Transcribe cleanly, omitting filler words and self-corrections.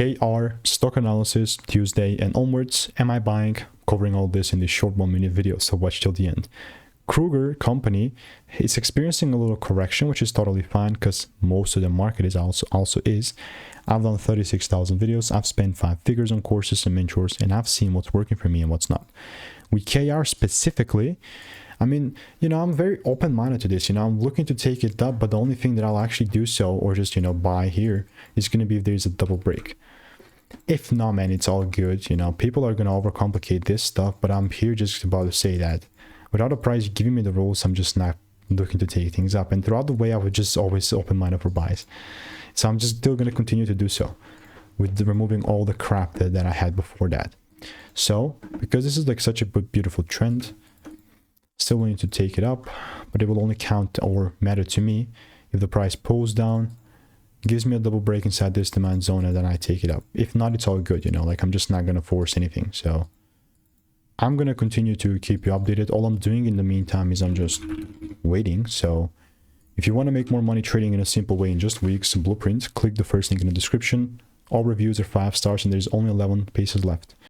KR, stock analysis, Tuesday and onwards. Am I buying? Covering all this in this short 1-minute video, so watch till the end. Kroger company is experiencing a little correction, which is totally fine because most of the market is also is. I've done 36,000 videos. I've spent 5 figures on courses and mentors, and I've seen what's working for me and what's not. With KR specifically, I mean, I'm very open-minded to this. I'm looking to take it up, but the only thing that I'll actually do so or just, buy here is going to be if there's a double break. If not, man, it's all good. People are going to overcomplicate this stuff, but I'm here just about to say that without a price giving me the rules, I'm just not looking to take things up. And throughout the way, I would just always open-minded for buys. So I'm just still going to continue to do so with removing all the crap that I had before that. So because this is like such a beautiful trend, still willing to take it up, but it will only count or matter to me if the price pulls down, gives me a double break inside this demand zone, and then I take it up. If not, it's all good, like I'm just not going to force anything. So I'm going to continue to keep you updated. All I'm doing in the meantime is I'm just waiting. So if you want to make more money trading in a simple way in just weeks, blueprint, click the first link in the description. All reviews are 5 stars and there's only 11 pieces left.